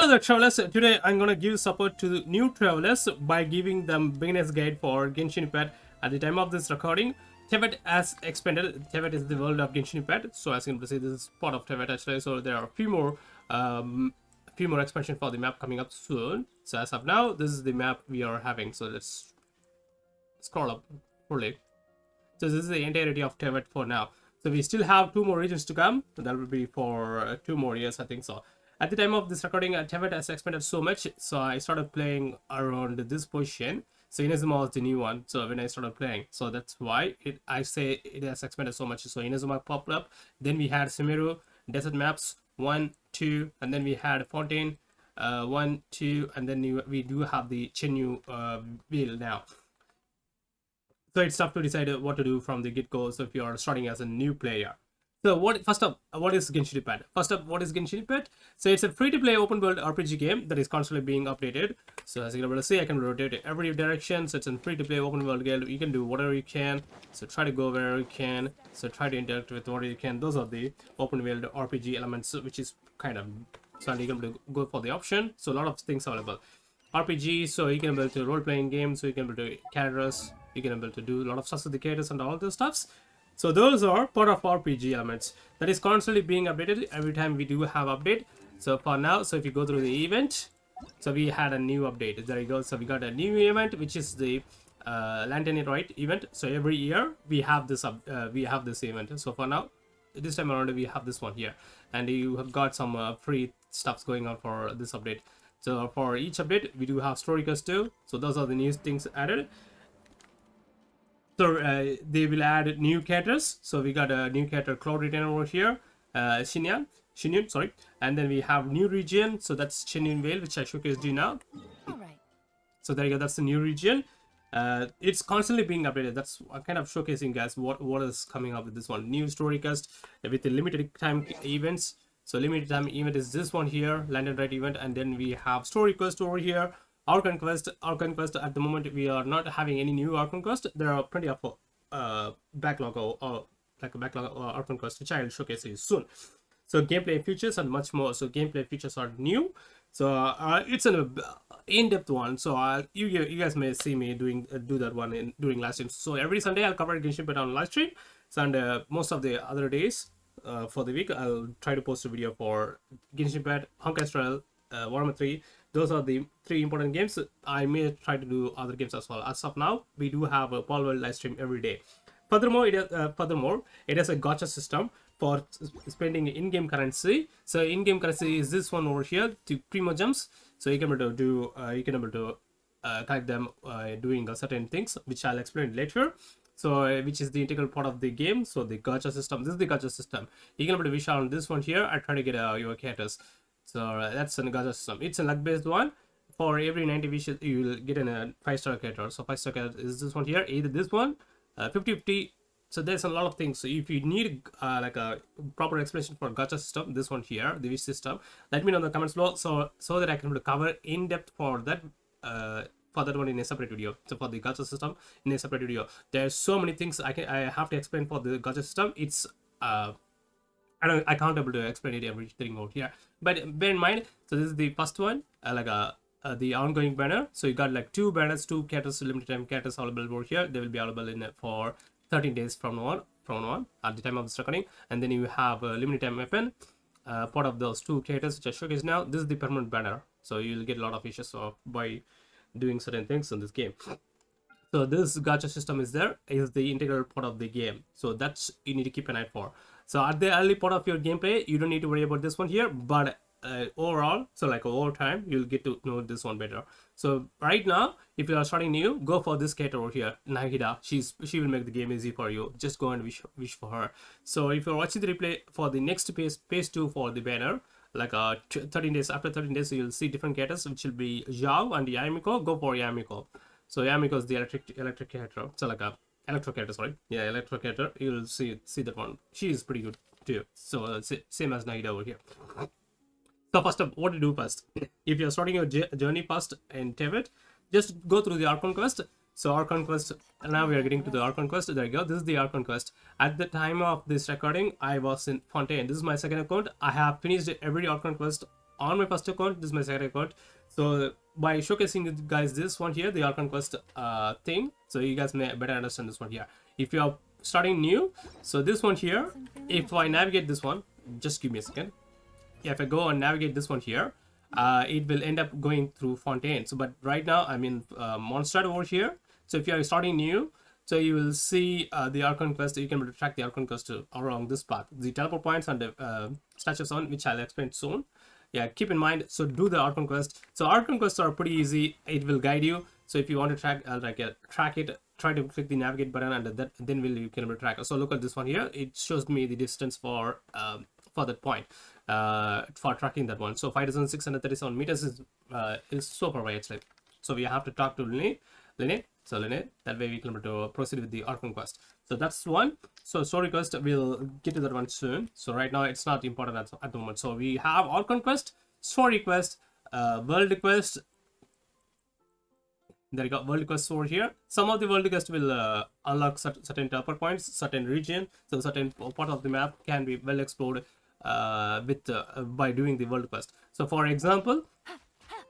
Hello there, travelers. Today I'm gonna give support to new travelers by giving them beginner's guide for Genshin Impact. At the time of this recording, Tevet has expanded. Tevet is the world of Genshin Impact. So as you can see, this is part of Tevet actually. So there are a few more expansion for the map coming up soon. So as of now, this is the map we are having. So let's scroll up fully. So this is the entirety of Tevet for now. So we still have 2 more regions to come. That will be for 2 more years, I think so. At the time of this recording, Tevet has expanded so much, so I started playing around this position. So Inazuma was the new one. So when I started playing, so that's why I say it has expanded so much. So Inazuma popped up. Then we had Sumeru, Desert Maps 1, 2, and then we had Fontaine 1, 2, and then we do have the Chenyu wheel now. So it's tough to decide what to do from the get-go. So if you are starting as a new player. So first up, what is Genshin Impact? First up, what is Genshin Impact? So it's a free-to-play open-world RPG game that is constantly being updated. So as you can able to see, I can rotate in every direction. So it's a free-to-play open-world game. You can do whatever you can. So try to go wherever you can. So try to interact with whatever you can. Those are the open-world RPG elements, which is kind of so you can able to go for the option. So a lot of things available. RPG, so you can able to role-playing games. So you can able to characters. You can able to do a lot of stuff with the characters and all those stuffs. So those are part of RPG elements that is constantly being updated every time we do have update. So for now, so if you go through the event, so we had a new update. There you go. So we got a new event, which is the Lantern Right event. So every year we have this event. So for now, this time around we have this one here, and you have got some free stuffs going on for this update. So for each update, we do have story quests too. So those are the new things added. So they will add new characters. So we got a new character, Cloud Return over here, Shinyun, sorry. And then we have new region. So that's Chenyun Vale, which I showcased you now. All right. So there you go. That's the new region. It's constantly being updated. That's kind of showcasing, guys, what is coming up with this one. New story cast with the limited time events. So limited time event is this one here, Lantern Right event, and then we have story quest over here. Archon Quest at the moment we are not having any new Archon Quest. There are plenty of backlog or like a backlog Archon Quest which I will showcase you soon. So gameplay features and much more. So gameplay features are new. So it's an in-depth one. So you guys may see me do that one during live stream. So every Sunday I'll cover Genshin Impact on live stream. So and most of the other days for the week I'll try to post a video for Genshin Impact, Honkai Star Rail, Warhammer 3. Those are the 3 important games. I may try to do other games as well. As of now, we do have a Paul World live stream every day. Furthermore, it has a gacha system for spending in-game currency. So in-game currency is this one over here, the Primogems. So you can able to collect them doing certain things, which I'll explain later. So which is the integral part of the game. So the gacha system. This is the gacha system. You can able to wish on this one here. I try to get your characters. So that's a gacha system. It's a luck based one. For every 90 wishes you will get a 5-star character. So 5-star character is this one here, either this one 50-50. So there's a lot of things. So if you need like a proper explanation for gacha system, this one here, the wish system, let me know in the comments below so that I can cover in depth for that one in a separate video. So for the gacha system in a separate video, there's so many things I have to explain for the gacha system. It's I can't able to explain it everything out here, but bear in mind. So this is the first one, the ongoing banner. So you got like 2 banners, 2 characters, limited time characters available over here. They will be available in for 13 days from now on at the time of this recording. And then you have a limited time weapon, part of those 2 characters which I showcase now. This is the permanent banner. So you'll get a lot of issues by doing certain things in this game. So this gacha system is the integral part of the game. So that's you need to keep an eye for. So at the early part of your gameplay, you don't need to worry about this one here, but overall, so like over time, you'll get to know this one better. So right now, if you are starting new, go for this character over here, Nahida. She will make the game easy for you. Just go and wish for her. So if you're watching the replay for the next phase 2 for the banner, like 13 days after 13 days, you'll see different characters, which will be Zhao and Yamiko. Go for Yamiko. So Yamiko is the electric character. So like a electro character, sorry. Yeah, electro character. You'll see that one. She is pretty good too. So same as Nahida over here. So first up, what to do first? If you're starting your journey first in Tevet, just go through the Archon Quest. So Archon Quest, now we are getting to the Archon Quest. There you go. This is the Archon Quest. At the time of this recording, I was in Fontaine. This is my second account. I have finished every Archon Quest on my first account, this is my second account. So by showcasing you guys this one here, the Archon Quest thing, so you guys may better understand this one here. If you are starting new, so this one here, if I navigate this one, just give me a second. Yeah, if I go and navigate this one here, it will end up going through Fontaine. So but right now I'm in Mondstadt over here. So if you are starting new, so you will see the Archon Quest. You can be able to track the Archon Quest along this path, the teleport points and the statues on, which I'll explain soon. Yeah, keep in mind, so do the Archon Quest. So Archon Quests are pretty easy. It will guide you. So if you want to track track it, try to click the navigate button, and then you can able to track. So look at this one here. It shows me the distance for that point for tracking that one. So 5,637 meters is so far away actually. So we have to talk to Lene. So Lene, that way we can able to proceed with the Archon Quest. So that's one. So story quest, we'll get to that one soon. So right now it's not important at the moment. So we have Archon Quest, story quest, world quest. There you go, world quests over here. Some of the world quests will unlock certain teleport points, certain region. So certain part of the map can be well explored by doing the world quest. So for example,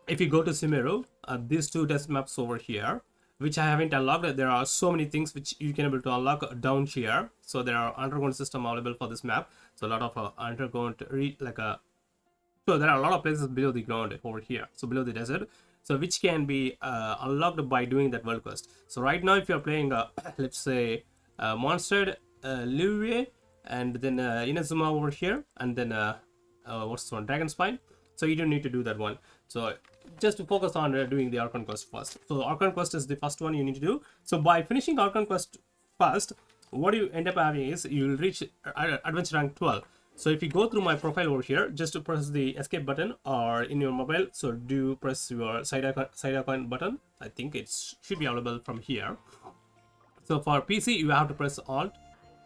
if you go to Sumeru, these two test maps over here, which I haven't unlocked, there are so many things which you can able to unlock down here. So there are underground system available for this map. So a lot of underground so there are a lot of places below the ground over here. So below the desert. So which can be unlocked by doing that world quest. So right now, if you're playing, let's say, Monster, Liuwe, and then Inazuma over here, and then what's this one, Dragon Spine. So you don't need to do that one. So just to focus on doing the Archon Quest first. So Archon Quest is the first one you need to do. So by finishing Archon Quest first, what you end up having is you will reach adventure rank 12. So if you go through my profile over here, just to press the escape button, or in your mobile, so do press your side icon button. I think it should be available from here. So for PC, you have to press Alt.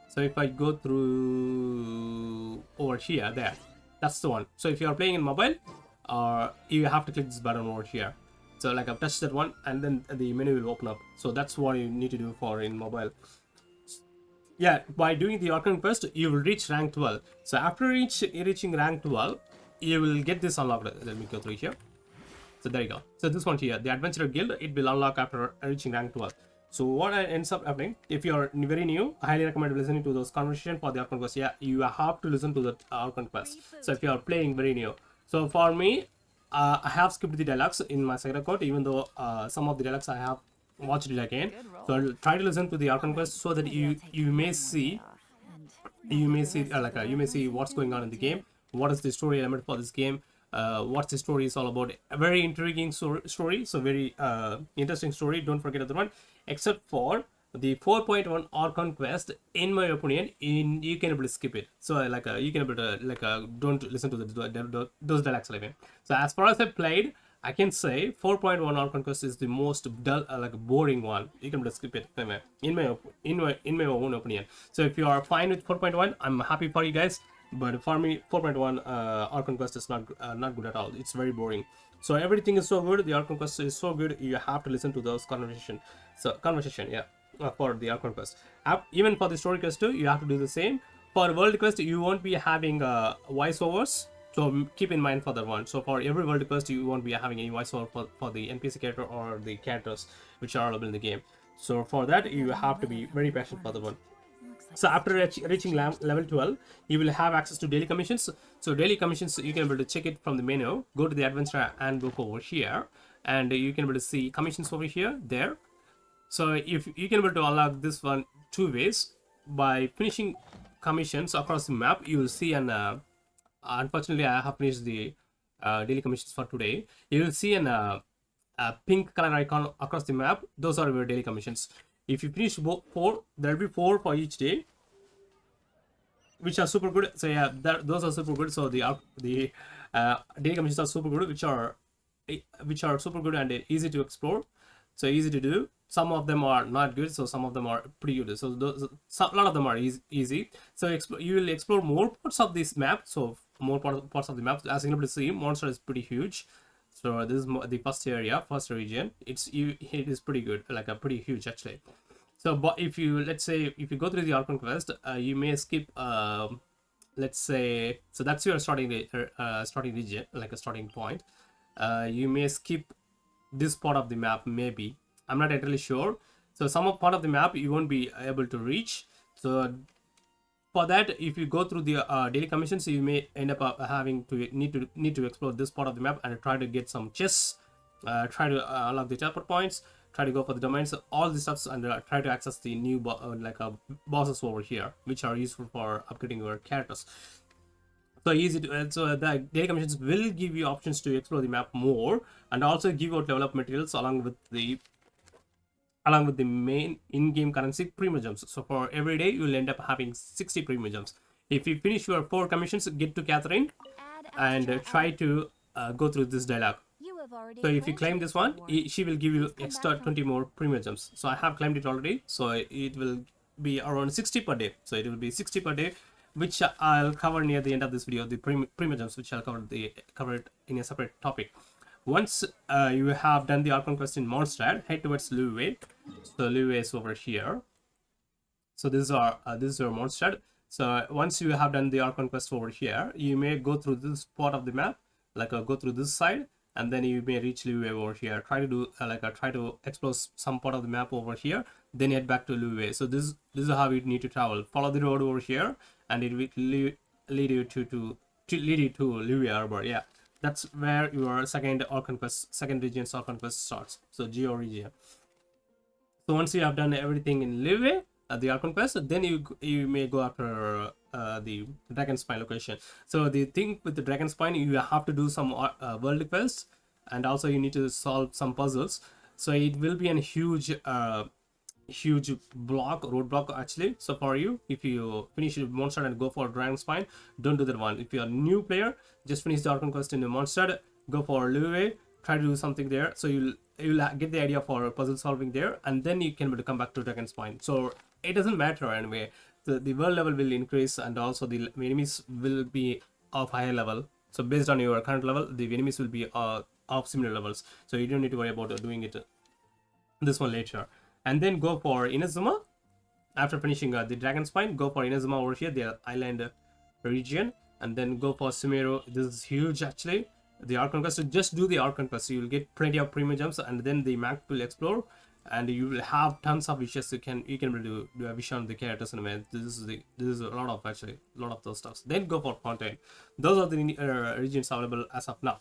So if I go through over here, there, that's the one. So if you are playing in mobile, you have to click this button over here. So like I've touched that one, and then the menu will open up. So that's what you need to do for in mobile. Yeah, by doing the Archon Quest, you will reach rank 12. So after reaching rank 12, you will get this unlocked. Let me go through here. So there you go. So this one here, the Adventurer Guild, it will unlock after reaching rank 12. So what ends up happening, if you're very new, I highly recommend listening to those conversations for the Archon Quest. Yeah, you have to listen to the Archon Quest. So if you are playing very new. So for me, I have skipped the deluxe in my second account, even though some of the deluxe I have watched it again. So I'll try to listen to the Archon Quest so that you may see what's going on in the game, what is the story element for this game, what the story is all about. A very intriguing story, so very interesting story. Don't forget the one, except for the 4.1 Archon Quest, in my opinion, you can able to skip it. So you can able to don't listen to those deluxe level. So as far as I played, I can say 4.1 Archon Quest is the most dull, boring one. You can skip it in my own opinion. So if you are fine with 4.1, I'm happy for you guys. But for me, 4.1 Archon Quest is not good at all. It's very boring. So everything is so good. The Archon Quest is so good. You have to listen to those conversation. Yeah, for the Archon Quest. Even for the story quest too, you have to do the same. For world quest, you won't be having voiceovers. So keep in mind for that one. So for every world quest, you won't be having any voiceover for the NPC character or the characters which are available in the game. So for that, you have to be very patient for that one. So after reaching level 12, you will have access to daily commissions. So daily commissions, you can be able to check it from the menu. Go to the adventure handbook over here, and you can be able to see commissions over here, there. So if you can be able to unlock this one two ways. By finishing commissions across the map, you will see an unfortunately, I have finished the daily commissions for today. You will see a pink color icon across the map. Those are your daily commissions. If you finish 4, there will be 4 for each day, which are super good. So yeah, those are super good. So the daily commissions are super good, which are super good and easy to explore. So easy to do. Some of them are not good, so some of them are pretty good. So a lot of them are easy. So you will explore more parts of this map. So more parts of the map. As you can see, monster is pretty huge. So this is the first area, first region. It is pretty good, pretty huge actually. So but if you, let's say, if you go through the Archon Quest, you may skip let's say, so that's your starting region, like a starting point. You may skip this part of the map, maybe, I'm not entirely sure. So some of part of the map you won't be able to reach. So for that, if you go through the daily commissions, you may end up having to need to explore this part of the map and try to get some chests, try to unlock the teleport points, try to go for the domains, all these stuffs, and try to access the new bosses over here, which are useful for upgrading your characters. So easy to, so the daily commissions will give you options to explore the map more, and also give out level up materials along with the main in-game currency Primogems. So for every day you will end up having 60 Primogems. If you finish your 4 commissions, get to Catherine and try to go through this dialogue. So if you claim this one, she will give you extra 20 more Primogems. So I have claimed it already, so it will be around 60 per day. So it will be 60 per day, which I'll cover near the end of this video, the Primogems, which I'll cover it in a separate topic. Once you have done the Archon Quest in Mondstadt, head towards Liyue. So Liyue is over here. So this is your Mondstadt. So once you have done the Archon Quest over here, you may go through this part of the map, like go through this side, and then you may reach Liyue over here. Try to do try to explore some part of the map over here, then head back to Liyue. So this is how you need to travel. Follow the road over here, and it will lead you to Liyue Arbor. Yeah. That's where your second region's Archon Quest starts. So Geo region. So once you have done everything in Liyue at the Archon Quest, then you may go after the Dragon Spine location. So the thing with the Dragon Spine, you have to do some world quests, and also you need to solve some puzzles. So it will be a huge roadblock actually. So for you, if you finish Mondstadt and go for Dragon Spine, don't do that one. If you're a new player, just finish the Archon Quest in Mondstadt, go for Liyue, try to do something there. So you'll get the idea for puzzle solving there, and then you can come back to Dragon Spine. So it doesn't matter anyway. The world level will increase, and also the enemies will be of higher level. So based on your current level, the enemies will be of similar levels. So you don't need to worry about doing it this one later. And then go for Inazuma. After finishing the Dragon Spine, go for Inazuma over here, the island region, and then go for Sumeru. This is huge actually. The Archon Quest. So just do the Archon Quest. You will get plenty of Primogems, and then the map will explore, and you will have tons of wishes. You can do a wish on the characters and event. This is a lot of those stuffs. Then go for Fontaine. Those are the regions available as of now.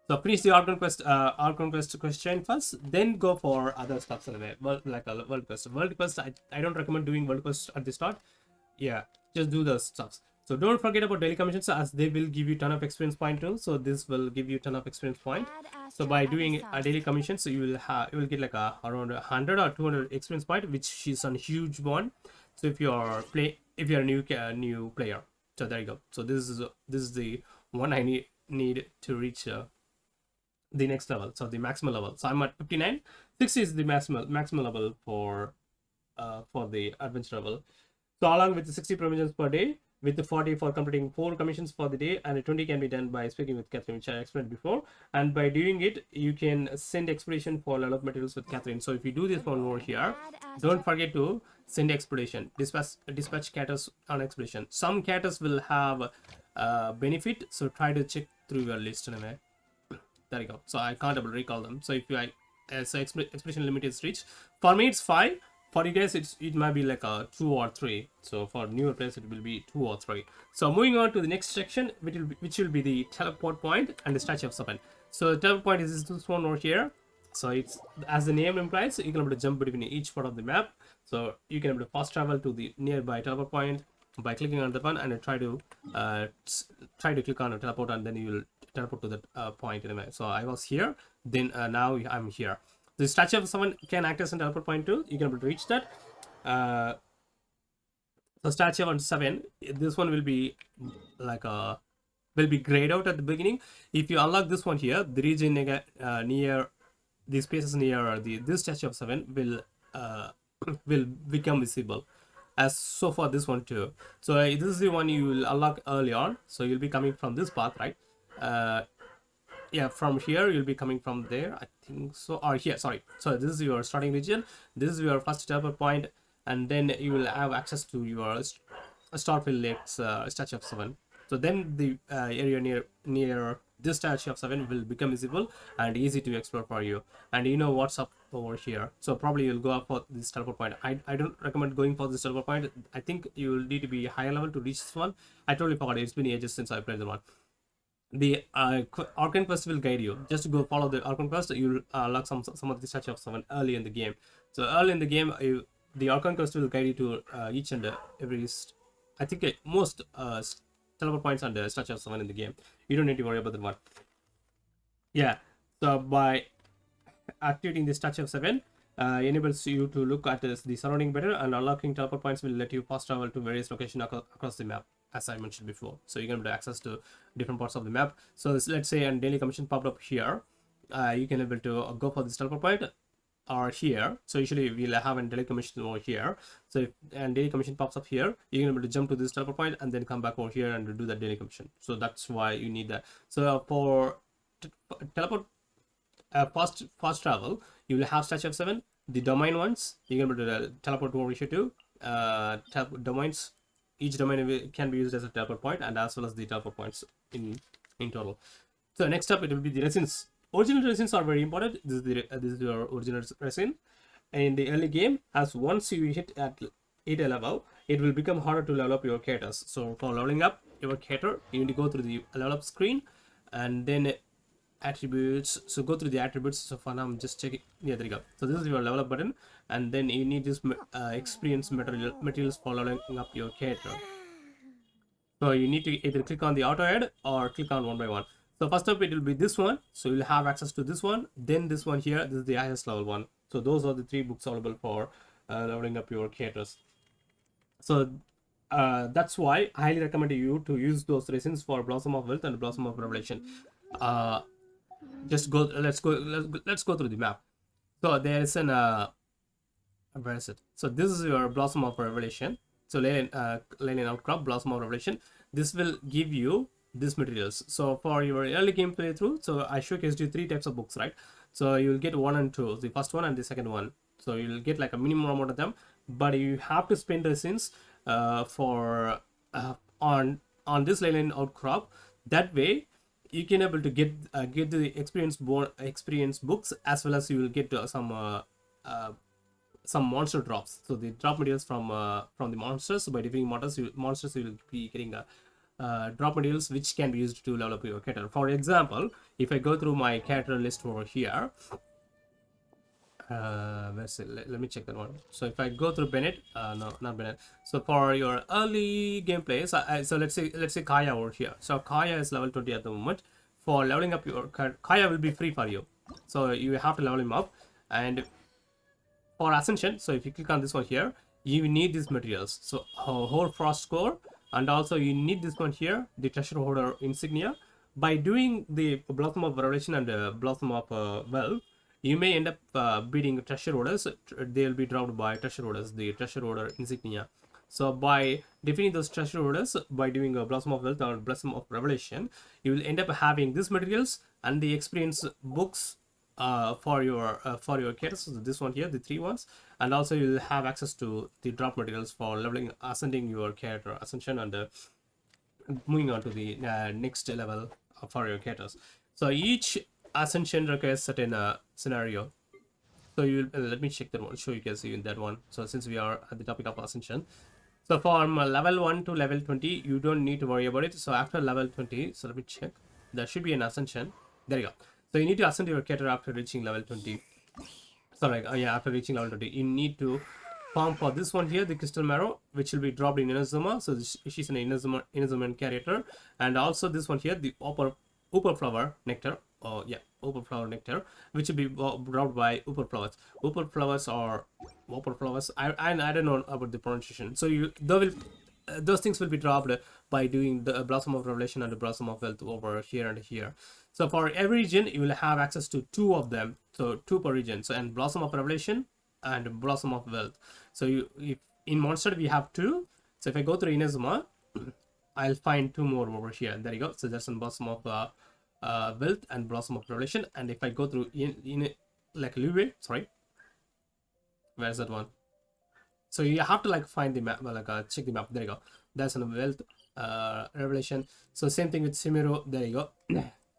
So finish the Archon Quest question first, then go for other stuff anyway. Like a World Quest. World Quest, I don't recommend doing World Quest at the start. Yeah, just do those stuffs. So don't forget about daily commissions, as they will give you ton of experience point too. So this will give you ton of experience point. So by doing a daily commission, so you will get like around 100 or 200 experience point, which is a huge one. So if you're a new player, so there you go. So this is the one I need to reach the next level, so the maximum level. So I'm at 59. 60 is the maximum level for the adventure level. So along with the 60 provisions per day, with the 40 for completing 4 commissions for the day, and 20 can be done by speaking with Catherine, which I explained before. And by doing it, you can send expedition for level up materials with Catherine. So if you do this one over here, don't forget to send expedition, dispatch characters on expedition. Some characters will have benefit, so try to check through your list anyway. There you go. So I can't recall them. So if you so expedition limit is reached. For me it's 5. For you guys it might be like a 2 or 3. So for newer players it will be 2 or 3. So moving on to the next section, which will be the teleport point and the statue of Seven. So the teleport point is this one over here. So it's, as the name implies, you can able to jump between each part of the map. So you can able to fast travel to the nearby teleport point by clicking on the one and try to click on a teleport, and then you will teleport to that point anyway. So I was here, then now I'm here. The statue of someone can act as a teleport point too. You can able to reach that. The statue of 7, this one will be like will be grayed out at the beginning. If you unlock this one here, the region near the spaces near this statue of 7 will become visible. As so for this one too. So this is the one you will unlock early on. So you'll be coming from this path, right? Yeah, from here you'll be coming from there, I think so, or here, sorry. So this is your starting region, this is your first teleport point, and then you will have access to your Starfield Lake's Statue of Seven. So then the area near this Statue of Seven will become visible and easy to explore for you. And you know what's up over here. So probably you'll go up for this teleport point. I don't recommend going for this teleport point. I think you will need to be higher level to reach this one. I totally forgot. It's been ages since I played the one. The Archon Quest will guide you. Just go follow the Archon Quest. You'll unlock some of the Statue of Seven early in the game. So early in the game, the Archon Quest will guide you to each and every. I think most teleport points and Statue of Seven in the game. You don't need to worry about that one. Yeah. So by activating the Statue of Seven, enables you to look at the surrounding better, and unlocking teleport points will let you fast travel to various locations across the map, as I mentioned before. So you're going to have access to different parts of the map. So let's say a daily commission popped up here. You can able to go for this teleport point or here. So usually we'll have a daily commission over here. So if and daily commission pops up here, you're going to be able to jump to this teleport point and then come back over here and do that daily commission. So that's why you need that. So for teleport fast travel, you will have Statue of Seven. The domain ones, you're going to be able to teleport over here to domains. Each domain can be used as a teleport point, and as well as the teleport points in total. So next up, it will be the resins. Original resins are very important. This is your original resin. In the early game, as once you hit at 8 level, it will become harder to level up your characters. So for leveling up your character, you need to go through the level up screen, and then attributes. So go through the attributes. So for now I'm just checking. Yeah, there you go. So this is your level up button, and then you need this experience materials for leveling up your character. So you need to either click on the auto add or click on one by one. So first up it will be this one. So you'll have access to this one, then this one here. This is the highest level one. So those are the 3 books available for leveling up your characters. So that's why I highly recommend you to use those resins for Blossom of Wealth and Blossom of Revelation. Just go. Let's go through the map. So there is an where is it? So this is your Blossom of Revelation. So Leyline Outcrop, Blossom of Revelation. This will give you these materials. So for your early game playthrough, so I showcased you 3 types of books, right? So you will get 1 and 2, the first one and the second one. So you will get like a minimum amount of them, but you have to spend resins for on this Leyline Outcrop. That way you can able to get the experience books, as well as you will get some monster drops. So the drop materials from the monsters. So by defeating monsters you will be getting drop materials which can be used to level up your character. For example, if I go through my character list over here, let me check that one. So if I go through Bennett, no, not Bennett. So for your early gameplay, so let's say Kaya over here. So Kaya is level 20 at the moment. For leveling up your Kaya will be free for you. So you have to level him up. And for Ascension, so if you click on this one here, you need these materials. So Hoard Frost Core, and also you need this one here, the Treasure Hoarder Insignia. By doing the Blossom of Revelation and Blossom of Wealth, you may end up beating treasure orders. They will be dropped by treasure orders, the treasure order insignia. So by defeating those treasure orders, by doing a Blossom of Wealth or Blossom of Revelation, you will end up having these materials and the experience books for your characters. So this one here, the 3 ones, and also you will have access to the drop materials for leveling, ascending your character, ascension, and moving on to the next level for your characters. So each ascension requires certain scenario. So you let me check that one, show you guys in that one. So since we are at the topic of ascension, so from level 1 to level 20 you don't need to worry about it. So after level 20, so let me check, there should be an ascension. There you go. So you need to ascend your character after reaching level 20. Sorry, yeah, after reaching level 20 you need to farm for this one here, the Crystal Marrow, which will be dropped in Inazuma. So she's an Inazuma character. And also this one here, the Upper Flower Nectar. Oh yeah, Upper Flower Nectar, which will be dropped by Upper Flowers. Upper Flowers or Upper Flowers, I don't know about the pronunciation. So those things will be dropped by doing the Blossom of Revelation and the Blossom of Wealth over here and here. So for every region you will have access to 2 of them, so 2 per region. So and Blossom of Revelation and Blossom of Wealth. So if in Monster we have 2. So if I go through Inazuma, I'll find 2 more over here. There you go. So there's some Blossom of Wealth and Blossom of Revelation. And if I go through in like Liyue, sorry, where's that one? So you have to like find the map, like check the map. There you go. That's a wealth revelation. So same thing with Simiro, there you go.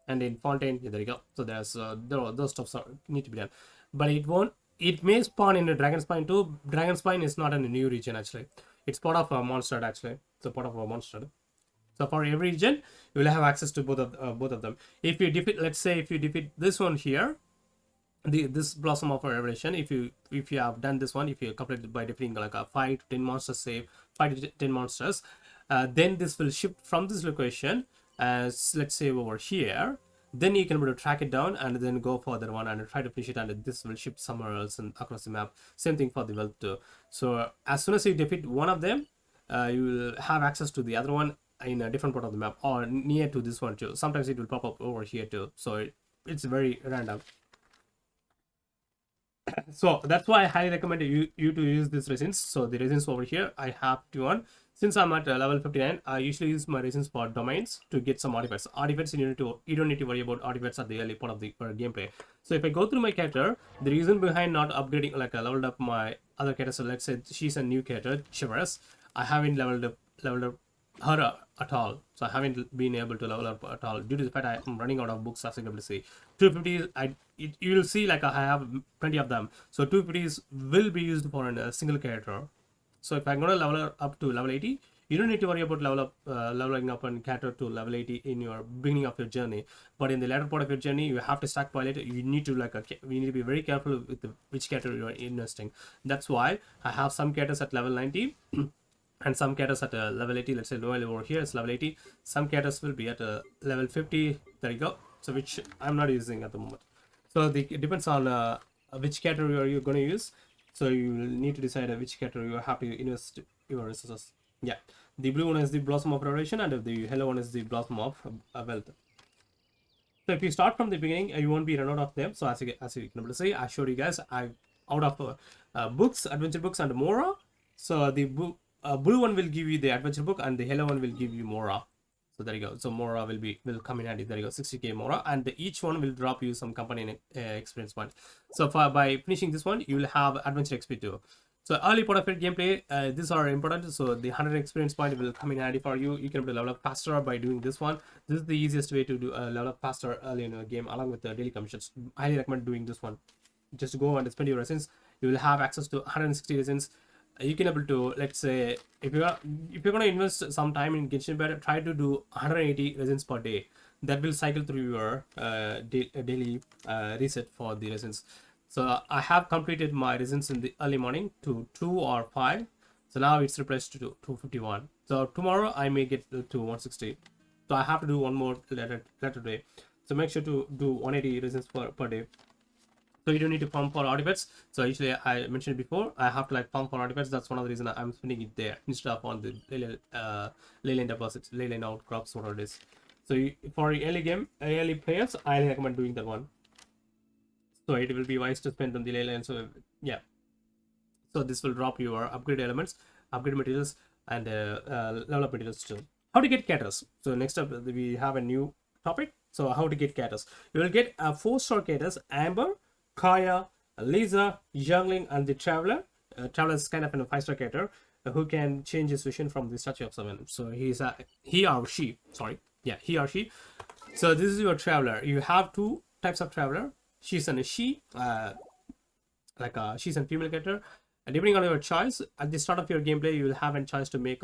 And in Fontaine, there you go. So there's those stuffs need to be done, but it may spawn in a Dragon Spine too. Dragon Spine is not in a new region actually. It's part of a monster actually. It's a part of a monster. So for every region, you will have access to both of them. If you defeat, let's say, if you defeat this one here, this Blossom of Revelation, if you have done this one, if you complete it by defeating like a 5 to 10 monsters, say 5 to 10 monsters, then this will shift from this location as, let's say, over here. Then you can be able to track it down and then go for the one and try to finish it, and this will shift somewhere else and across the map. Same thing for the wealth too. So as soon as you defeat one of them, you will have access to the other one in a different part of the map or near to this one too. Sometimes it will pop up over here too. So it's very random. So that's why I highly recommend you to use this resins. So the resins over here, I have to one. Since I'm at level 59, I usually use my resins for domains to get some artifacts. Artifacts, you don't need to worry about artifacts at the early part of the gameplay. So if I go through my character, the reason behind not upgrading, like I leveled up my other character, so let's say she's a new character, Chivalrous, I haven't leveled up her at all. So I haven't been able to level up at all due to the fact I'm running out of books, as you can see. 250s, you will see like I have plenty of them. So 250s will be used for a single character. So if I'm going to level up to level 80, you don't need to worry about leveling up and character to level 80 in your beginning of your journey. But in the latter part of your journey, you have to stockpile it. You need to we need to be very careful with which character you are investing. That's why I have some characters at level 90 and some characters at level 80. Let's say Noel over here is level 80. Some characters will be at level 50. There you go. So which I'm not using at the moment. So it depends on which character you're going to use. So you will need to decide which character you have to invest your resources. Yeah, the blue one is the Blossom of Revelation, and the yellow one is the Blossom of Wealth. So if you start from the beginning, you won't be run out of them. So as you can see, I showed you guys, I out of books, adventure books, and Mora. So the blue one will give you the adventure book, and the yellow one will give you Mora. So there you go. So Mora will come in handy. There you go, 60k Mora, and each one will drop you some company experience point. So by finishing this one, you will have adventure XP too. So early part of your gameplay, these are important. So the 100 experience point will come in handy for you. You can level up faster by doing this one. This is the easiest way to do level up faster early in a game, along with the daily commissions. I highly recommend doing this one. Just go and spend your resins. You will have access to 160 resins. You can able to, let's say, if you're going to invest some time in Genshin, try to do 180 resins per day. That will cycle through your daily reset for the resins. So I have completed my resins in the early morning to 2 or 5. So now it's replaced to 251. So tomorrow I may get to 160. So I have to do one more later day. So make sure to do 180 resins per day. So you don't need to farm for artifacts. So usually I mentioned before, I have to farm for artifacts. That's one of the reasons I'm spending it there instead of on the leyline deposits, leyline outcrops, whatever it is. So for early players, I recommend doing that one. So it will be wise to spend on the leyline. So yeah. So this will drop your upgrade elements, upgrade materials, and level up materials too. How to get characters? So next up we have a new topic. So how to get characters? You will get 4-star characters: Amber, Kaya, Lisa, Youngling, and the Traveler. Traveler is kind of a 5-star character who can change his vision from the Statue of Seven. So he or she. So this is your Traveler. You have 2 types of Traveler. She's and she, she's a female character. And depending on your choice, at the start of your gameplay, you will have a chance to make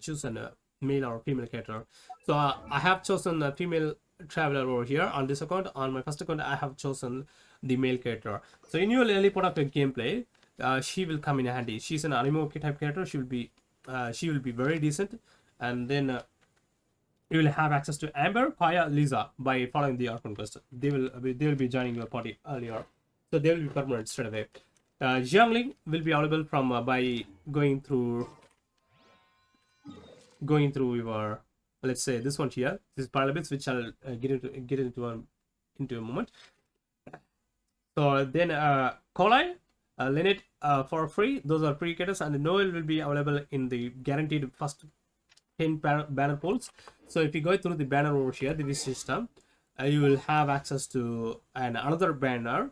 choose a male or female character. So I have chosen a female Traveler over here on this account. On my first account, I have chosen the male character. So in your early part of your gameplay, she will come in handy. She's an anime type character. She will be very decent, and then you will have access to Amber, Kaya, Lisa by following the Archon Quests. They will be joining your party earlier, so they will be permanent straight away. Jiangling will be available from by going through your, let's say, this one here. This is Paralabits, which I'll get into a moment. So then Kolai, Lynette for free. Those are free characters, and Noel will be available in the guaranteed first 10 banner pools. So if you go through the banner over here, the system, you will have access to another banner.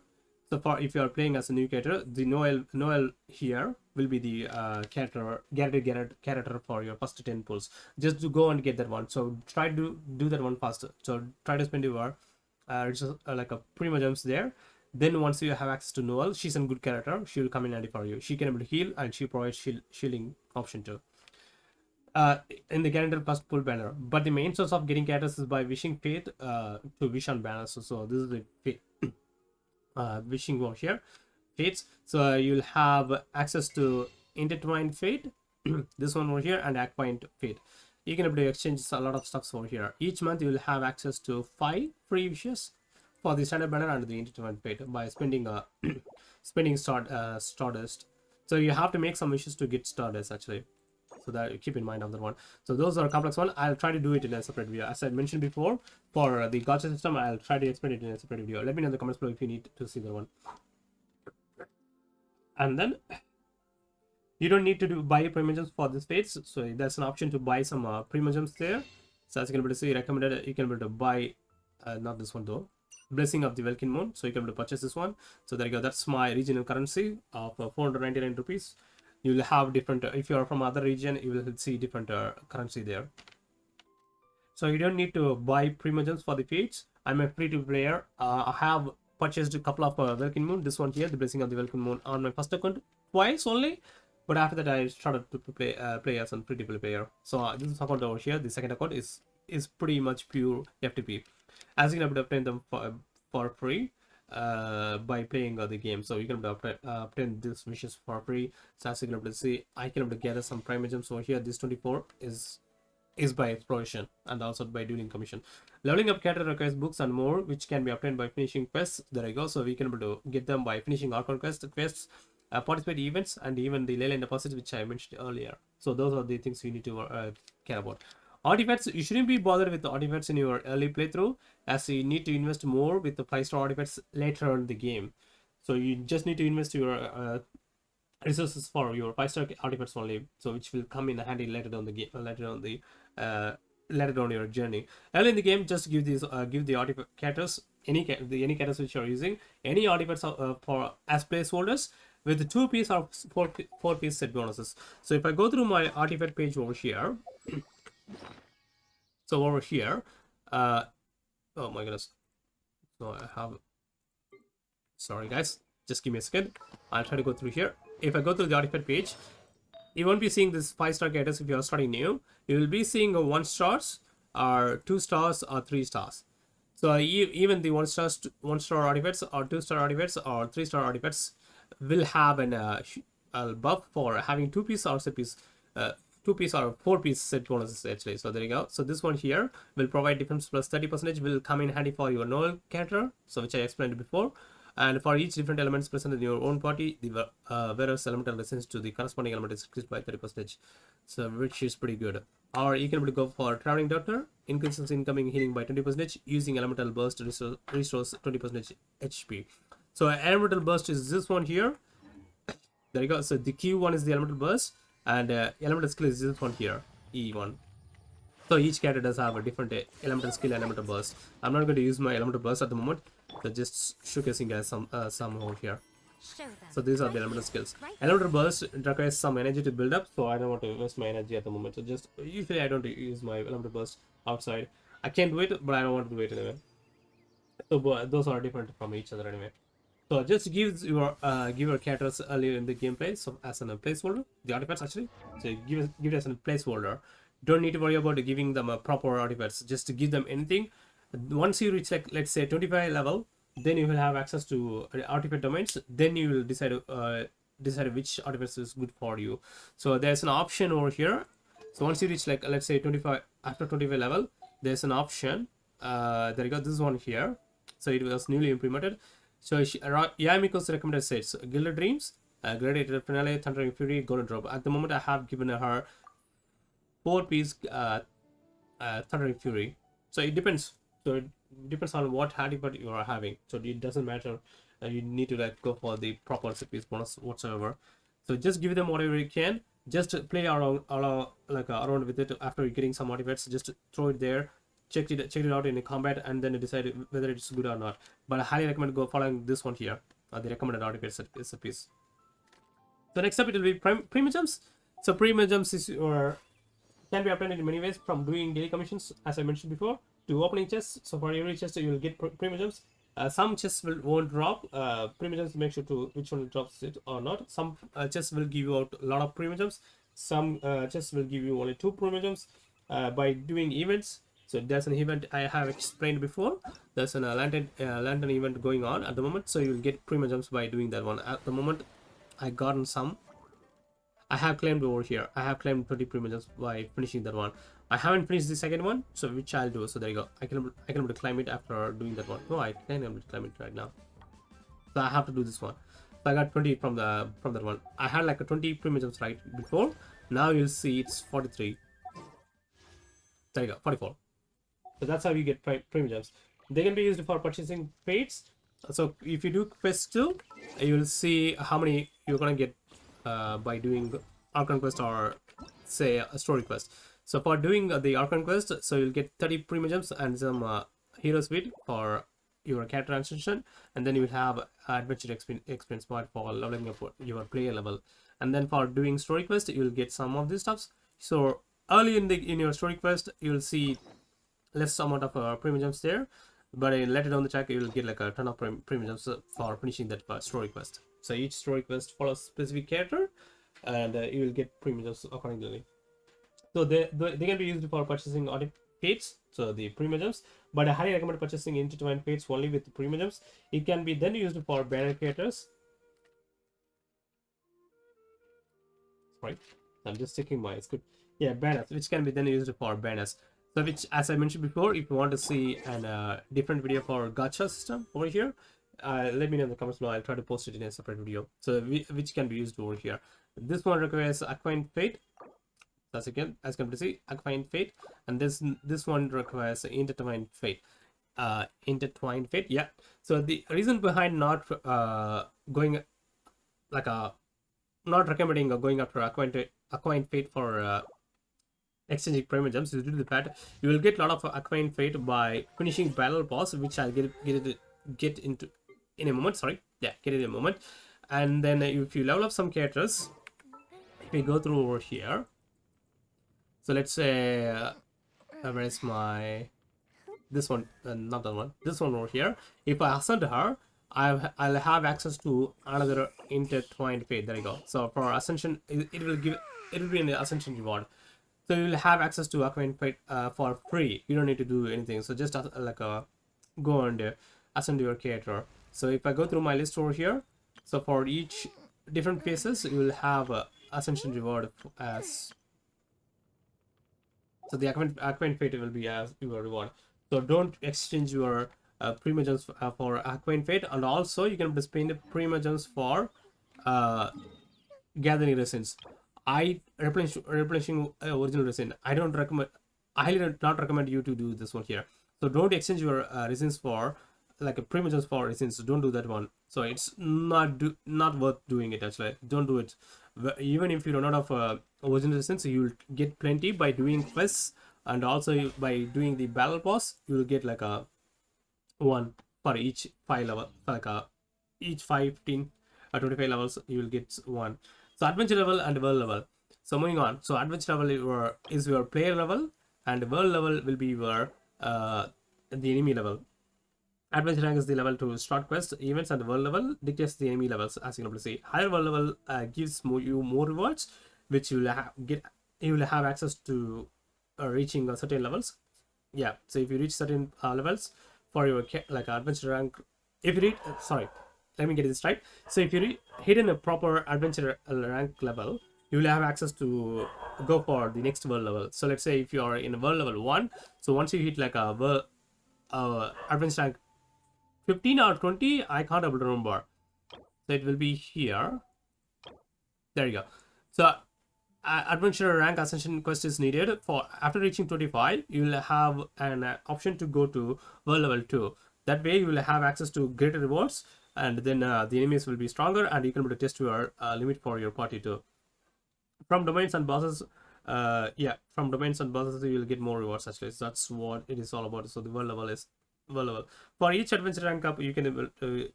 So for if you are playing as a new character, the Noel here will be the character for your first 10 pulls. Just to go and get that one. So try to do that one faster. So try to spend your like a Primogems there. Then once you have access to Noel, she's a good character. She will come in handy for you. She can able to heal, and she provides shielding option too. In the guaranteed first pull banner, but the main source of getting characters is by wishing faith to wish on banners. So this is the wishing over here, fates. So you'll have access to intertwined fate, this one over here, and aquaint fate. You can able to exchange a lot of stuff over here. Each month you will have access to 5 free wishes for the standard banner and the intertwined fate by spending spending stardust. So you have to make some wishes to get stardust actually. So that keep in mind of that one. So those are complex one. I'll try to do it in a separate video. As I mentioned before, for the gacha system, I'll try to explain it in a separate video. Let me know in the comments below if you need to see that one. And then you don't need to buy Primogems for this fates. So there's an option to buy some Primogems there. So as you can able to see, recommended you can able to buy not this one though. Blessing of the Welkin Moon. So you can able to purchase this one. So there you go. That's my regional currency of 499 rupees. You will have different if you are from other region, you will see different currency there. So you don't need to buy Primogems for the fates. I'm a free to player. I have purchased a couple of Welkin Moon. This one here, the Blessing of the Welkin Moon, on my first account twice only, but after that I started to play as a free to play player. So this account over here, the second account is pretty much pure FTP, as you can obtain them for free by playing the game. So you can obtain these wishes for free. So as you can able to see, I can able to gather some Primogems over here. This 24 is by exploration and also by dueling commission. Leveling up character requires books and more, which can be obtained by finishing quests. There you go. So we can able to get them by finishing Archon quests, participate events, and even the Leyland deposits, which I mentioned earlier. So those are the things you need to care about. Artifacts, you shouldn't be bothered with the artifacts in your early playthrough, as you need to invest more with the 5-star artifacts later in the game. So you just need to invest your resources for your 5-star artifacts only, so which will come in handy later down the game, later down your journey. Early in the game, just give these give the artifact characters any characters which you are using any artifacts for as placeholders with 2 piece or 4 piece set bonuses. So if I go through my artifact page over here. So over here, oh my goodness. So I have, sorry guys, just give me a second. I'll try to go through here. If I go through the artifact page, you won't be seeing this 5-star characters if you are starting new. You will be seeing 1 stars or 2 stars or 3 stars. So even the 1-star artifacts or 2-star artifacts or 3-star artifacts will have a buff for having 2 piece or set piece 2 piece or 4 piece set bonuses actually. So there you go. So this one here will provide defense plus 30%, will come in handy for your Noel character, so which I explained before. And for each different elements present in your own party, the various elemental resistance to the corresponding element is increased by 30%, so which is pretty good. Or you can go for Traveling Doctor, increases incoming healing by 20%, using elemental burst restores 20% HP. So elemental burst is this one here. There you go. So the Q1 is the elemental burst, and elemental skill is this one here, E1. So each character does have a different elemental skill and elemental burst. I'm not going to use my elemental burst at the moment, so just showcasing guys some over here. So these are the elemental skills. Elemental burst requires some energy to build up, so I don't want to waste my energy at the moment. So just usually I don't use my elemental burst outside. I can do it, but I don't want to do it anyway. So those are different from each other anyway. So just give your characters earlier in the gameplay, so as a placeholder, the artifacts actually. So give it as a placeholder. Don't need to worry about giving them a proper artifacts. Just to give them anything. Once you reach like let's say 25 level, then you will have access to artifact domains. Then you will decide which artifacts is good for you. So there's an option over here. So once you reach like let's say 25, after 25 level, there's an option. There you go. This one here. So it was newly implemented. So Yamiko's recommended sets: Gilded Dreams, Gladiator Finale, Thundering Fury, Golden Drop. At the moment, I have given her 4-piece Thundering Fury. So it depends. So it depends on what handicap you are having. So it doesn't matter. You need to like go for the proper set-piece bonus whatsoever. So just give them whatever you can. Just play around with it after getting some artifacts. Just throw it there. Check it out in the combat, and then decide whether it's good or not. But I highly recommend go following this one here. the recommended articles recipes. So next up it will be Primogems. So Primogems is your can be obtained in many ways, from doing daily commissions, as I mentioned before, to opening chests. So for every chest you will get Primogems. Some chests won't drop Primogems. Make sure to which one drops it or not. Some chests will give you out a lot of Primogems. Some chests will give you only 2 Primogems by doing events. So there's an event I have explained before. There's a lantern event going on at the moment. So you'll get Primogems by doing that one. At the moment, I gotten some. I have claimed over here. I have claimed 20 Primogems by finishing that one. I haven't finished the second one, so which I'll do. So there you go. I can able to climb it after doing that one. No, I can't able to climb it right now. So I have to do this one. So I got 20 from that one. I had like a 20 Primogems right before. Now you'll see it's 43. There you go, 44. So that's how you get Primogems. They can be used for purchasing fates. So if you do quest 2, you will see how many you're gonna get by doing Archon Quest or say a story quest. So for doing the Archon Quest, so you'll get 30 Primogems and some hero suite for your character transition, and then you will have adventure experience point for leveling up your player level. And then for doing story quest, you'll get some of these stuffs. So early in your story quest, you'll see less amount of Primogems there, but later down the track you will get like a ton of Primogems for finishing that story quest. So each story quest follows specific character, and you will get Primogems accordingly. So they can be used for purchasing fates, so the Primogems, but I highly recommend purchasing intertwined fates only with the Primogems. It can be then used for banner characters. Right, I'm just checking my it's good. Yeah, banners, which can be then used for banners. So which, as I mentioned before, if you want to see a different video for gacha system over here, let me know in the comments below. I'll try to post it in a separate video. So which can be used over here. This one requires Acquaint Fate. That's again, as you can see, Acquaint Fate, and this one requires Intertwined Fate. Intertwined Fate, yeah. So the reason behind not going like not recommending going after Acquaint Fate for exchanging Primogems is due to the fact you will get a lot of Acquaint Fate by finishing battle boss, which I'll get into in a moment. Sorry, yeah, get it in a moment. And then if you level up some characters, if we go through over here, so let's say where is my this one, not that one, this one over here. If I ascend her, I'll have access to another Intertwined Fate. There you go. So for ascension, it will be an ascension reward. So you will have access to Acquaint Fate for free. You don't need to do anything. So just go and ascend your character. So if I go through my list over here, so for each different phases, you will have ascension reward as. So the Acquaint Fate will be as your reward. So don't exchange your Primogems for Acquaint Fate, and also you can spend Primogems for gathering Resins. Replenishing original resin. I highly not recommend you to do this one here. So don't exchange your resins for like a Primogems for resins. Don't do that one. So it's not worth doing it actually. Don't do it. Even if you do not have original resins, you will get plenty by doing quests, and also by doing the battle boss, you will get like a one for each 5 level, like each 5, 15, 25 levels, you will get one. So adventure level and world level. So moving on. So adventure level is your player level, and world level will be your the enemy level. Adventure rank is the level to start quest events, and world level dictates the enemy levels. As you can see, higher world level gives you more rewards, which you will have access to reaching certain levels. Yeah. So if you reach certain levels for your like adventure rank, if you reach let me get this right. So if you hit in a proper adventure rank level, you will have access to go for the next world level. So let's say if you are in world level 1, so once you hit like a world adventure rank 15 or 20, I can't able to remember. So it will be here. There you go. So adventure rank ascension quest is needed for after reaching 25. You will have an option to go to world level 2. That way you will have access to greater rewards, and then the enemies will be stronger, and you can be able to test your limit for your party too. From domains and bosses, from domains and bosses you will get more rewards actually. So that's what it is all about. So the world level is level. For each adventure rank up, you can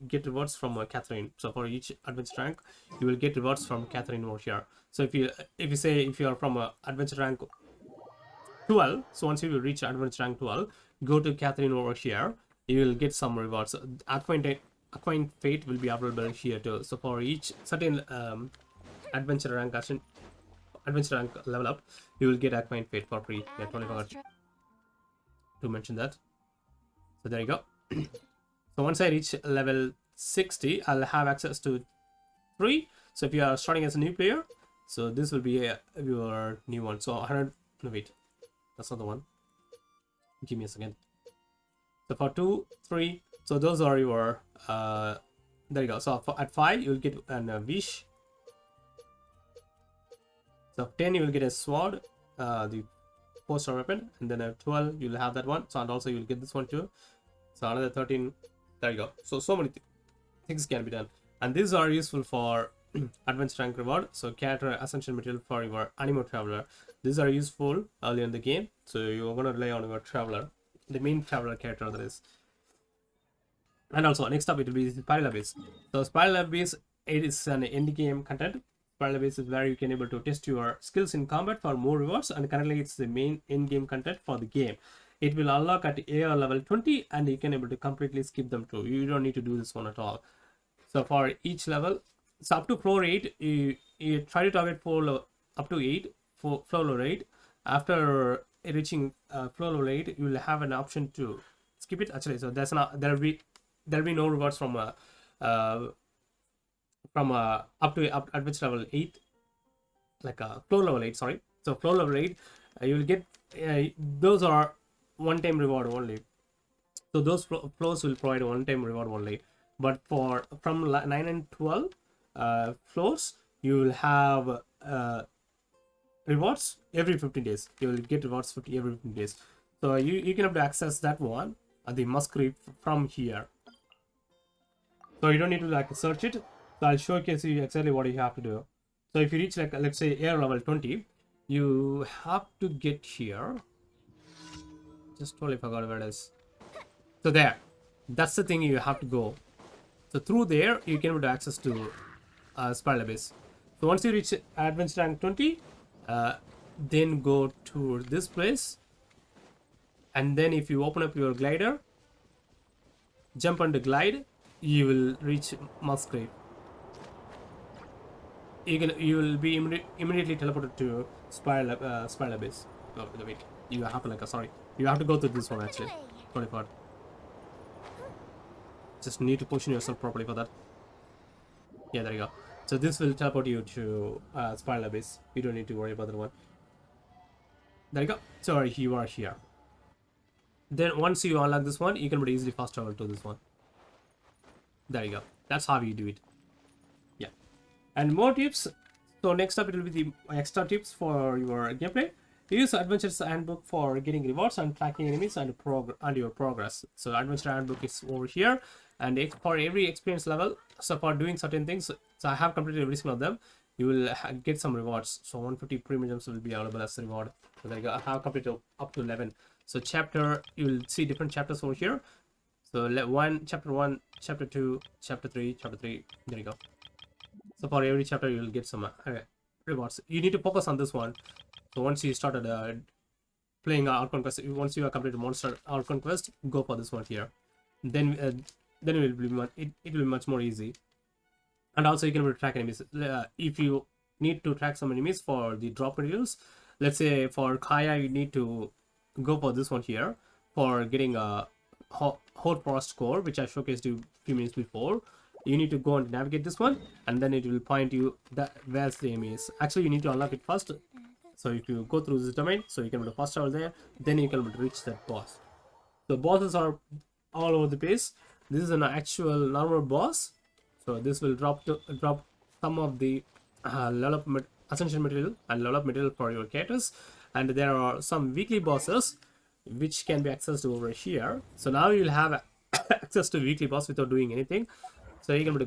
get rewards from Catherine. So for each adventure rank, you will get rewards from Catherine over here. So if you say if you are from adventure rank 12, so once you will reach adventure rank 12, go to Catherine over here. You will get some rewards. Acquaint fate will be available here too. So for each certain adventure rank level up, you will get acquaint fate for free. Yeah, totally forgot to mention that. So there you go. So once I reach level 60, I'll have access to 3. So if you are starting as a new player, so this will be your new one. So 100. No, wait, that's not the one. Give me a second. So for 2, 3, so those are your there you go. So at 5 you'll get an wish. So 10 you will get a sword, the poster weapon, and then at 12 you'll have that one. So and also you'll get this one too. So another 13. There you go. So many things can be done, and these are useful for advanced rank reward. So character ascension material for your animo traveler. These are useful early in the game. So you're gonna rely on your traveler, the main traveler character, that is. And also next up it will be Spiral Abyss. So Spiral Abyss, it is an end game content. Spiral Abyss is where you can able to test your skills in combat for more rewards, and currently it's the main end game content for the game. It will unlock at AR level 20, and you can able to completely skip them too. You don't need to do this one at all. So for each level, so up to floor 8, you try to target up to 8 for floor level 8. After reaching floor level 8, you will have an option to skip it. Actually, so there'll be no rewards from up to advanced level 8, like floor level 8. Sorry. So floor level 8, you will get those are one-time reward only. So those floors will provide one-time reward only. But for from 9 and 12 floors, you will have rewards every 15 days. You will get rewards every 15 days. So you can have to access that one, the musgrave, from here. So you don't need to like search it. So I'll showcase you exactly what you have to do. So if you reach like let's say air level 20, you have to get here. Just totally forgot where it is. So there, that's the thing you have to go. So through there you can have access to Spiral Abyss. So once you reach advanced rank 20, then go to this place, and then if you open up your glider, jump on the glide, you will reach Musgrave. You will be immediately teleported to Spiral Abyss. Oh, wait, you have to you have to go through this one actually. Totally forgot. Just need to position yourself properly for that. Yeah, there you go. So this will teleport you to Spiral Abyss. You don't need to worry about that one. There you go. So you are here. Then once you unlock this one, you can easily fast travel to this one. There you go. That's how you do it. Yeah. And more tips. So next up it will be the extra tips for your gameplay. Use Adventure's Handbook for getting rewards and tracking enemies and your progress. So Adventure Handbook is over here, and for every experience level, so for doing certain things, so I have completed every single of them, you will get some rewards. So 150 Primogems will be available as a reward. So there you go. I have completed up to 11. So chapter, you will see different chapters over here. So chapter 1, chapter 2, chapter 3, chapter 3. There you go. So for every chapter, you will get some rewards. You need to focus on this one. So once you started playing Archon Quest, once you have completed Monster Archon Quest, go for this one here. Then it will be much more easy. And also you can track enemies. If you need to track some enemies for the drop materials, let's say for Kaya, you need to go for this one here for getting a Hot Frost core, which I showcased you a few minutes before. You need to go and navigate this one, and then it will point you that where's the enemy is. Actually, you need to unlock it first. So if you go through this domain, so you can do fast travel there, then you can reach that boss. The bosses are all over the place. This is an actual normal boss. So this will drop some of the level up ascension material and level up material for your characters. And there are some weekly bosses which can be accessed over here. So now you'll have access to weekly boss without doing anything. So you can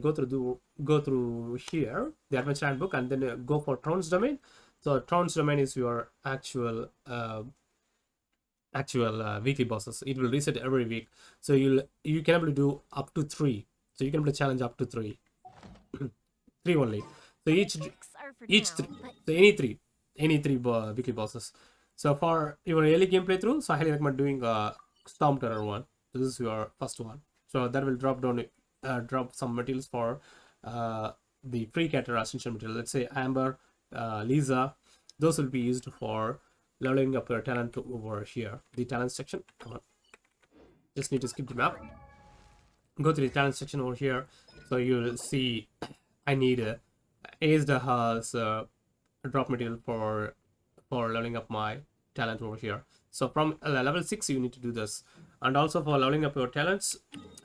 go through here, the Adventure Handbook, and then go for Tron's Domain. So Tron's Domain is your actual actual weekly bosses. It will reset every week, so you can able to do up to 3. So you can able to challenge up to 3. 3 only. So so any three weekly bosses. So for your early game playthrough, so I highly recommend doing Storm Terror one. This is your first one. So that will drop some materials for the free character ascension material. Let's say Amber, Lisa. Those will be used for leveling up your talent over here. The talent section. Come on. Just need to skip the map. Go to the talent section over here. So you'll see I need Ace that has drop material for leveling up my talent over here. So from level 6 you need to do this. And also for leveling up your talents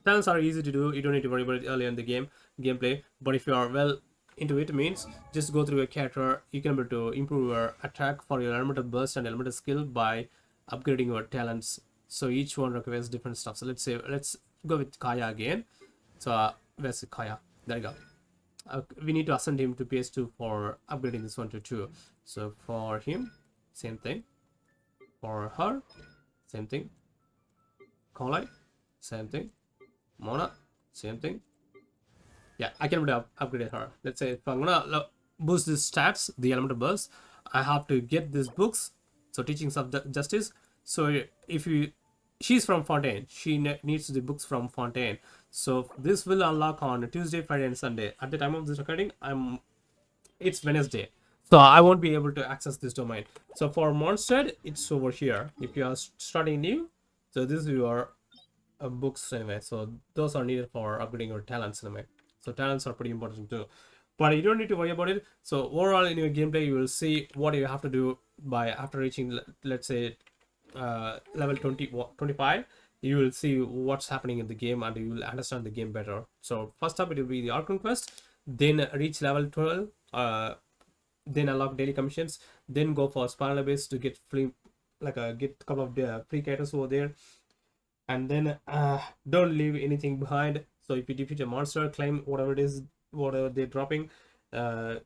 are easy to do. You don't need to worry about it early in the gameplay. But if you are well into it, means just go through your character. You can be able to improve your attack for your elemental burst and elemental skill by upgrading your talents. So each one requires different stuff. So let's go with Kaya again. So where's Kaya? There you go. We need to ascend him to PS2 for upgrading this one to 2. So for him, same thing. For her, same thing. Kolai, same thing. Mona, same thing. Yeah, I can upgrade her. Let's say if I'm gonna boost this stats, the elemental burst, I have to get these books. So Teachings of Justice. So if she's from Fontaine, she needs the books from Fontaine. So this will unlock on Tuesday, Friday, and Sunday. At the time of this recording, it's Wednesday, so I won't be able to access this domain. So for Monstead, it's over here. If you are starting new, so this is your books anyway. So those are needed for upgrading your talents anyway. So talents are pretty important too, but you don't need to worry about it. So overall in your gameplay, you will see what you have to do by after reaching, let's say, level 25. You will see what's happening in the game and you will understand the game better. So first up it will be the Archon Quest, then reach level 12, then unlock daily commissions, then go for Spiral Base to get free, get a couple of free characters over there, and then don't leave anything behind. So if you defeat a monster, claim whatever it is, whatever they're dropping,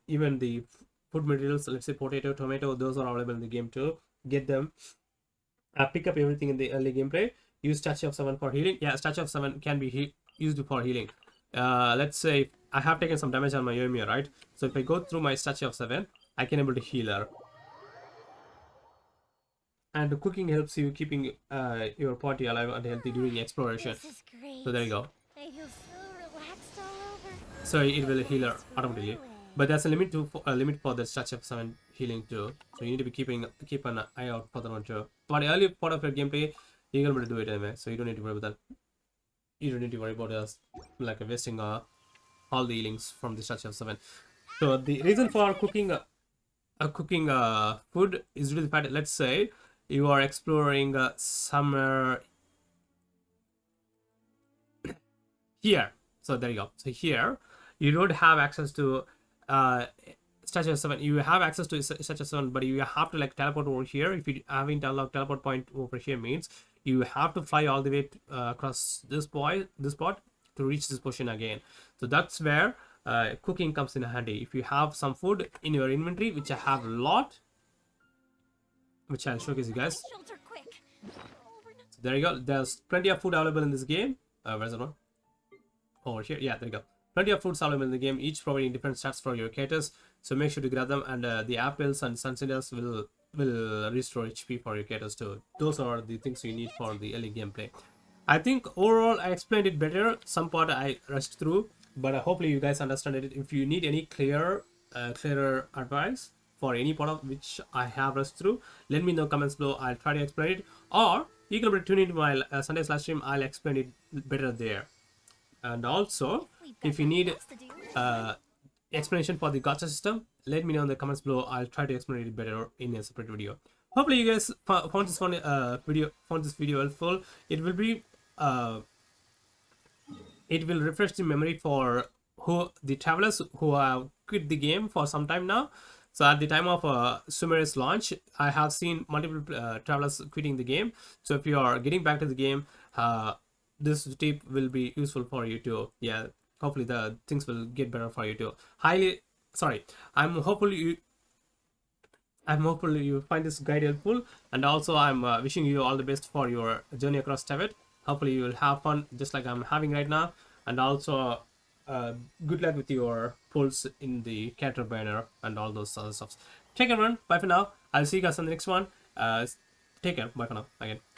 even the food materials, let's say potato, tomato, those are available in the game too. Get them. Pick up everything in the early gameplay. Use Statue of 7 for healing. Yeah, Statue of 7 can be used for healing. Let's say I have taken some damage on my Yoimiya, right? So if I go through my Statue of 7, I can able to heal her. And the cooking helps you keeping your party alive and healthy during exploration. So there you go. I feel so relaxed all over. So it will heal her automatically. But there's a limit for the Statue of 7 healing too. So you need to be keep an eye out for that one too. But early part of your gameplay, you're able to do it anyway. So you don't need to worry about that. You don't need to worry about us wasting all the healings from the Statue of 7. So the reason for cooking food is really the fact. Let's say you are exploring somewhere here. So there you go. So here you don't have access to Statue of 7. You have access to Statue of 7, but you have to teleport over here. If you haven't unlocked teleport point over here, means you have to fly all the way across this spot to reach this position again. So that's where cooking comes in handy. If you have some food in your inventory, which I have a lot, which I'll showcase you guys. So there you go. There's plenty of food available in this game. Where's that one? Over here. Yeah, there you go. Plenty of fruits available in the game, each providing different stats for your characters. So make sure to grab them, and the apples and sunseeders will restore HP for your characters too. Those are the things you need for the early gameplay. I think overall I explained it better. Some part I rushed through, but hopefully you guys understand it. If you need any clearer advice for any part of which I have rushed through, let me know in the comments below. I'll try to explain it, or you can tune into my Sunday slash stream. I'll explain it better there. And also, if you need explanation for the gacha system, let me know in the comments below. I'll try to explain it better in a separate video. Hopefully you guys found this video helpful. It will refresh the memory for the travelers who have quit the game for some time now. So at the time of Sumeru's launch, I have seen multiple travelers quitting the game. So if you are getting back to the game, this tip will be useful for you too. Yeah, hopefully the things will get better for you too. I'm hopefully I'm hopeful you find this guide helpful, and also I'm wishing you all the best for your journey across Tibet. Hopefully you will have fun just like I'm having right now, and also good luck with your pulls in the character banner and all those other stuff. Take care, everyone. Bye for now. I'll see you guys on the next one. Take care. Bye for now. Again.